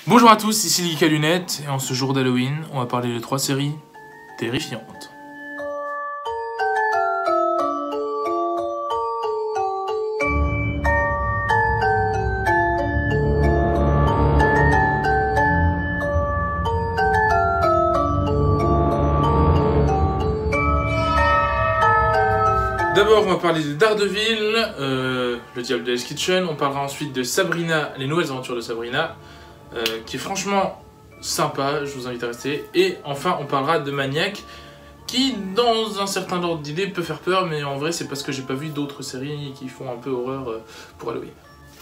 Bonjour à tous, ici Geek à Lunettes, et en ce jour d'Halloween, on va parler de 3 séries terrifiantes. D'abord, on va parler de Daredevil, le diable de Hell's Kitchen. On parlera ensuite de Sabrina, les nouvelles aventures de Sabrina, qui est franchement sympa, je vous invite à rester. Et enfin, on parlera de Maniac, qui, dans un certain ordre d'idée, peut faire peur, mais en vrai, c'est parce que j'ai pas vu d'autres séries qui font un peu horreur pour Halloween.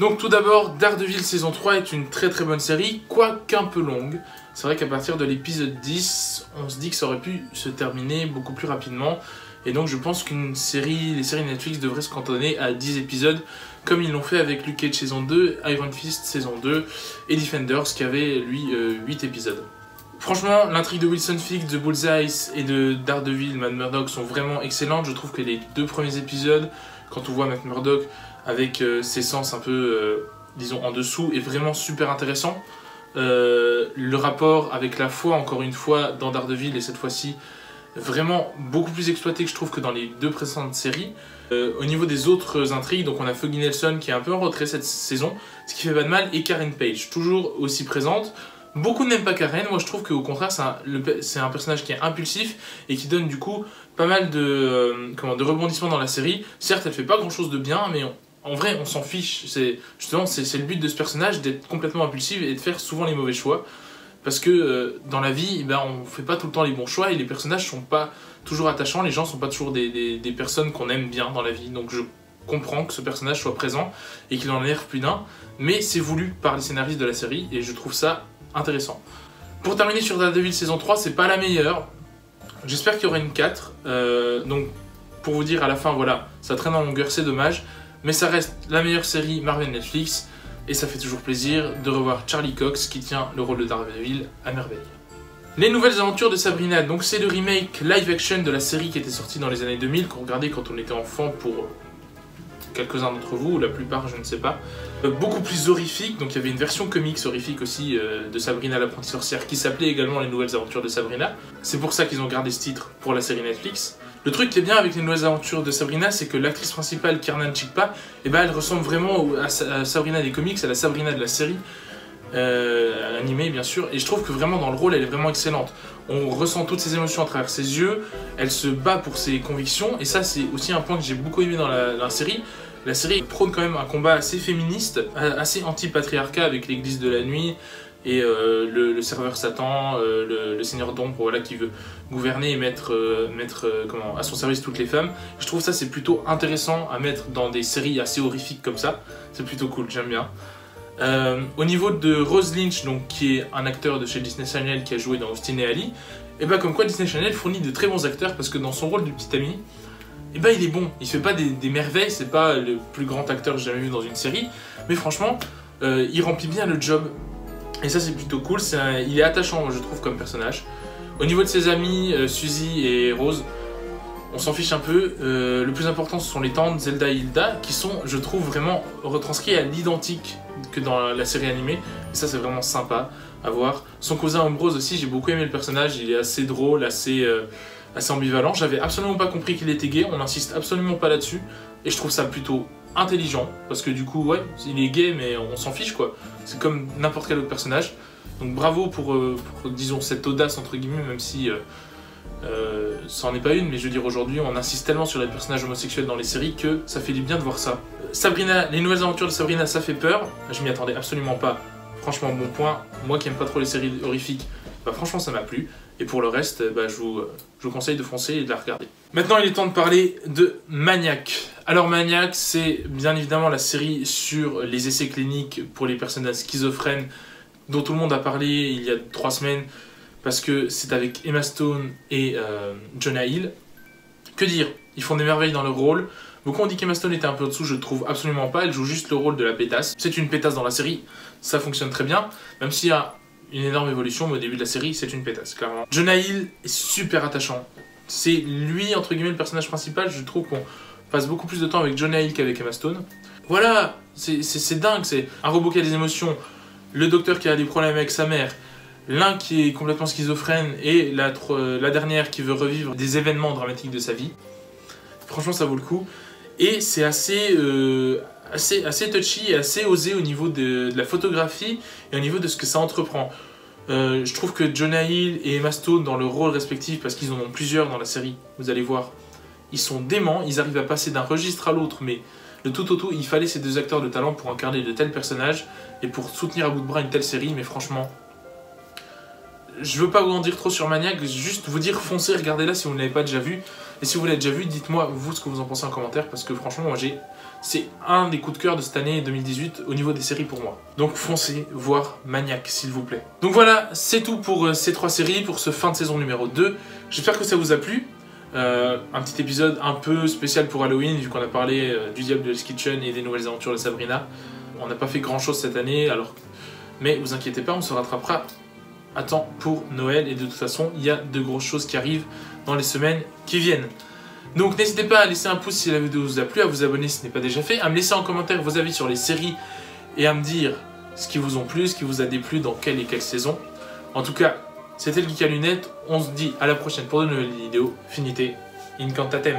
Donc tout d'abord, Daredevil saison 3 est une très très bonne série, quoiqu'un peu longue. C'est vrai qu'à partir de l'épisode 10, on se dit que ça aurait pu se terminer beaucoup plus rapidement. Et donc je pense les séries Netflix devraient se cantonner à 10 épisodes, comme ils l'ont fait avec Luke Cage saison 2, Iron Fist saison 2 et Defenders qui avait lui 8 épisodes. Franchement, l'intrigue de Wilson Fisk, de Bullseye et de Daredevil, Matt Murdock sont vraiment excellentes. Je trouve que les 2 premiers épisodes, quand on voit Matt Murdock avec ses sens un peu, disons, en dessous, est vraiment super intéressant. Le rapport avec la foi, encore une fois, dans Daredevil, et cette fois-ci, vraiment beaucoup plus exploité que je trouve que dans les 2 précédentes séries. Au niveau des autres intrigues, donc on a Foggy Nelson qui est un peu en retrait cette saison, ce qui fait pas de mal, et Karen Page, toujours aussi présente. Beaucoup n'aiment pas Karen, moi je trouve qu'au contraire c'est un personnage qui est impulsif et qui donne du coup pas mal de rebondissements dans la série. Certes elle fait pas grand chose de bien, mais en vrai on s'en fiche, justement c'est le but de ce personnage, d'être complètement impulsif et de faire souvent les mauvais choix. Parce que dans la vie, on fait pas tout le temps les bons choix et les personnages sont pas toujours attachants, les gens sont pas toujours des personnes qu'on aime bien dans la vie. Donc je comprends que ce personnage soit présent et qu'il en ait plus d'un, mais c'est voulu par les scénaristes de la série et je trouve ça intéressant. Pour terminer sur Daredevil saison 3, c'est pas la meilleure. J'espère qu'il y aura une 4. Donc pour vous dire à la fin, voilà, ça traîne en longueur, c'est dommage. Mais ça reste la meilleure série Marvel Netflix. Et ça fait toujours plaisir de revoir Charlie Cox qui tient le rôle de Daredevil à merveille. Les nouvelles aventures de Sabrina, donc c'est le remake live action de la série qui était sortie dans les années 2000, qu'on regardait quand on était enfant pour quelques-uns d'entre vous, ou la plupart je ne sais pas. Beaucoup plus horrifique, donc il y avait une version comics horrifique aussi de Sabrina l'apprentie sorcière qui s'appelait également les nouvelles aventures de Sabrina. C'est pour ça qu'ils ont gardé ce titre pour la série Netflix. Le truc qui est bien avec les nouvelles aventures de Sabrina, c'est que l'actrice principale, Kiernan Shipka, elle ressemble vraiment à Sabrina des comics, à la Sabrina de la série, animée bien sûr, et je trouve que vraiment dans le rôle, elle est vraiment excellente. On ressent toutes ses émotions à travers ses yeux, elle se bat pour ses convictions, et ça c'est aussi un point que j'ai beaucoup aimé dans la série. La série prône quand même un combat assez féministe, assez anti-patriarcat avec l'église de la nuit, et le serveur Satan, le seigneur d'ombre, voilà, qui veut gouverner et mettre à son service toutes les femmes. Je trouve ça c'est plutôt intéressant à mettre dans des séries assez horrifiques comme ça. C'est plutôt cool, j'aime bien. Au niveau de Rose Lynch, donc, qui est un acteur de chez Disney Channel qui a joué dans Austin et Ali, et comme quoi Disney Channel fournit de très bons acteurs parce que dans son rôle du petit ami, il est bon. Il fait pas des merveilles, c'est pas le plus grand acteur que j'ai jamais vu dans une série, mais franchement, il remplit bien le job. Et ça c'est plutôt cool, il est attachant je trouve comme personnage. Au niveau de ses amis, Suzy et Rose, on s'en fiche un peu. Le plus important ce sont les tantes Zelda et Hilda, qui sont je trouve vraiment retranscrits à l'identique que dans la série animée. Et ça c'est vraiment sympa à voir. Son cousin Ambrose aussi, j'ai beaucoup aimé le personnage, il est assez drôle, assez ambivalent. J'avais absolument pas compris qu'il était gay, on n'insiste absolument pas là-dessus. Et je trouve ça plutôt intelligent, parce que du coup, ouais, il est gay, mais on s'en fiche, quoi. C'est comme n'importe quel autre personnage. Donc bravo pour disons, cette audace, entre guillemets, même si ça en est pas une, mais je veux dire, aujourd'hui, on insiste tellement sur les personnages homosexuels dans les séries que ça fait du bien de voir ça. Sabrina, les nouvelles aventures de Sabrina, ça fait peur. Je m'y attendais absolument pas. Franchement, bon point. Moi qui aime pas trop les séries horrifiques, franchement, ça m'a plu. Et pour le reste, je vous conseille de foncer et de la regarder. Maintenant, il est temps de parler de Maniac. Alors Maniac, c'est bien évidemment la série sur les essais cliniques pour les personnes schizophrènes dont tout le monde a parlé il y a 3 semaines parce que c'est avec Emma Stone et Jonah Hill. Que dire? Ils font des merveilles dans leur rôle. Beaucoup ont dit qu'Emma Stone était un peu au-dessous, je ne trouve absolument pas. Elle joue juste le rôle de la pétasse. C'est une pétasse dans la série, ça fonctionne très bien, même s'il y a une énorme évolution, mais au début de la série, c'est une pétasse, clairement. Jonah Hill est super attachant. C'est lui, entre guillemets, le personnage principal. Je trouve qu'on passe beaucoup plus de temps avec Jonah Hill qu'avec Emma Stone. Voilà, c'est dingue, c'est un robot qui a des émotions, le docteur qui a des problèmes avec sa mère, l'un qui est complètement schizophrène et la dernière qui veut revivre des événements dramatiques de sa vie. Franchement, ça vaut le coup. Et c'est assez touchy et assez osé au niveau de la photographie et au niveau de ce que ça entreprend. Je trouve que Jonah Hill et Emma Stone, dans leur rôle respectif, parce qu'ils en ont plusieurs dans la série, vous allez voir, ils sont déments, ils arrivent à passer d'un registre à l'autre, mais le tout au tout, il fallait ces deux acteurs de talent pour incarner de tels personnages et pour soutenir à bout de bras une telle série, mais franchement, je veux pas vous en dire trop sur Maniac, juste vous dire foncez, regardez-la si vous ne l'avez pas déjà vu. Et si vous l'avez déjà vu, dites-moi vous ce que vous en pensez en commentaire, parce que franchement, moi c'est un des coups de cœur de cette année 2018 au niveau des séries pour moi. Donc foncez voir Maniac, s'il vous plaît. Donc voilà, c'est tout pour ces 3 séries, pour ce fin de saison numéro 2. J'espère que ça vous a plu. Un petit épisode un peu spécial pour Halloween, vu qu'on a parlé du Diable de Hell's Kitchen et des nouvelles aventures de Sabrina. On n'a pas fait grand chose cette année, mais vous inquiétez pas, on se rattrapera à temps pour Noël, et de toute façon, il y a de grosses choses qui arrivent dans les semaines qui viennent. Donc n'hésitez pas à laisser un pouce si la vidéo vous a plu, à vous abonner si ce n'est pas déjà fait, à me laisser en commentaire vos avis sur les séries et à me dire ce qui vous ont plu, ce qui vous a déplu dans quelle et quelle saison. En tout cas, c'était le Geek à lunettes, on se dit à la prochaine pour de nouvelles vidéos. Finite, incantatem.